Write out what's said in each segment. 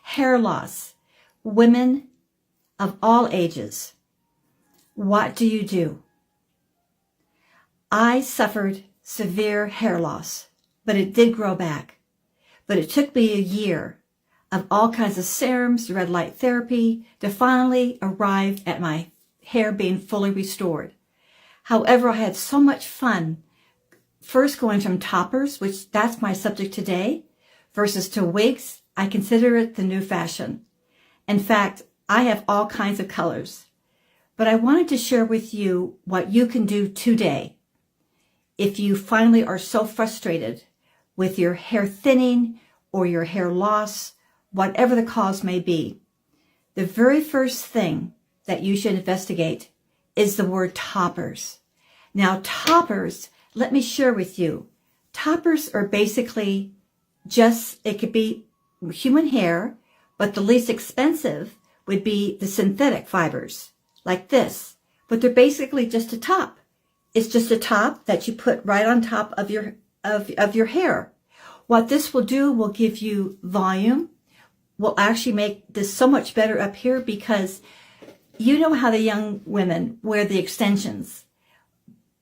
Hair loss. Women of all ages. What do you do? I suffered severe hair loss, but it did grow back. But it took me a year of all kinds of serums, red light therapy, to finally arrive at my hair being fully restored. However, I had so much fun first going from toppers, which that's my subject today, versus to wigs. I consider it the new fashion. In fact, I have all kinds of colors. But I wanted to share with you what you can do today if you finally are so frustrated with your hair thinning or your hair loss, whatever the cause may be. The very first thing that you should investigate is the word toppers. Now, toppers, let me share with you, toppers are basically just, it could be human hair, but the least expensive would be the synthetic fibers, like this. But they're basically just a top. It's just a top that you put right on top of your hair. What this will do will give you volume, will actually make this so much better up here, because you know how the young women wear the extensions.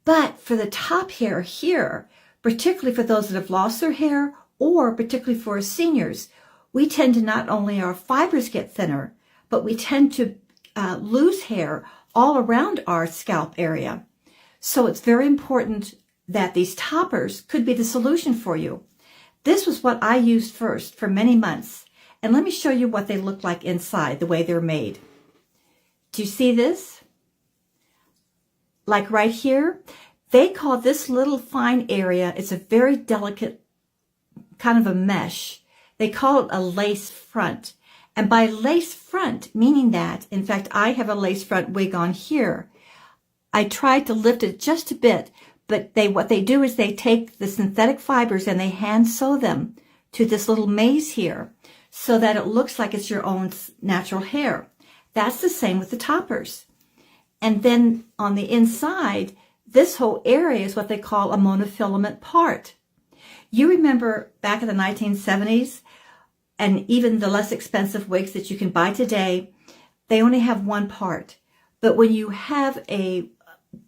But for the top hair here, particularly for those that have lost their hair, or particularly for seniors, we tend to not only our fibers get thinner, but we tend to lose hair all around our scalp area. So it's very important that these toppers could be the solution for you. This was what I used first for many months. And let me show you what they look like inside, the way they're made. Do you see this? Like right here, they call this little fine area, it's a very delicate kind of a mesh. They call it a lace front. And by lace front, meaning that, in fact, I have a lace front wig on here. I tried to lift it just a bit, but what they do is they take the synthetic fibers and they hand sew them to this little maze here so that it looks like it's your own natural hair. That's the same with the toppers. And then on the inside, this whole area is what they call a monofilament part. You remember back in the 1970s, and even the less expensive wigs that you can buy today, they only have one part. But when you have a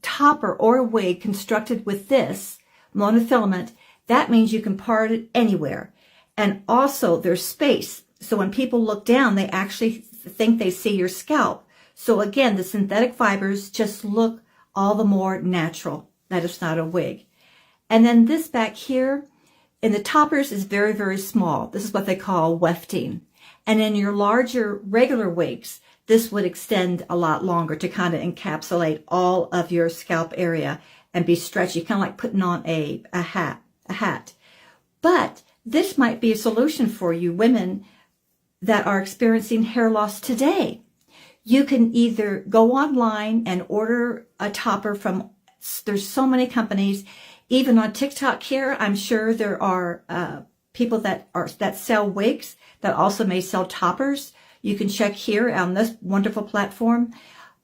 topper or a wig constructed with this monofilament, that means you can part it anywhere. And also there's space. So when people look down, they actually think they see your scalp. So again, the synthetic fibers just look all the more natural, that it's not a wig. And then this back here, in the toppers is very, very small. This is what they call wefting. And in your larger regular wigs, this would extend a lot longer to kind of encapsulate all of your scalp area and be stretchy, kind of like putting on a hat. But this might be a solution for you women that are experiencing hair loss today. You can either go online and order a topper from, there's so many companies. Even on TikTok here, I'm sure there are people that sell wigs that also may sell toppers. You can check here on this wonderful platform.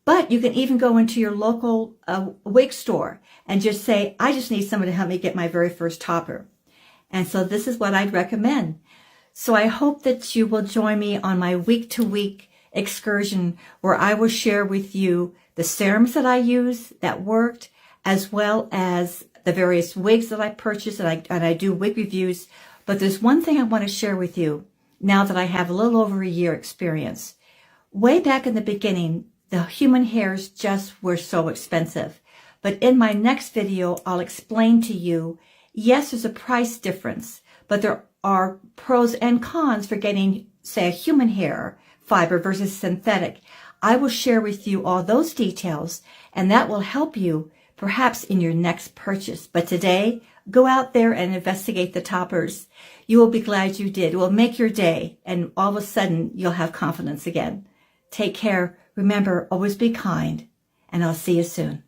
But you can even go into your local wig store and just say, I just need someone to help me get my very first topper. And so this is what I'd recommend. So I hope that you will join me on my week-to-week excursion where I will share with you the serums that I use that worked, as well as the various wigs that I purchased, and I do wig reviews. But there's one thing I want to share with you now that I have a little over a year experience. Way back in the beginning, the human hairs just were so expensive. But in my next video, I'll explain to you, yes, there's a price difference, but there are pros and cons for getting, say, a human hair fiber versus synthetic. I will share with you all those details, and that will help you perhaps in your next purchase. But today, go out there and investigate the toppers. You will be glad you did. It will make your day, and all of a sudden, you'll have confidence again. Take care. Remember, always be kind, and I'll see you soon.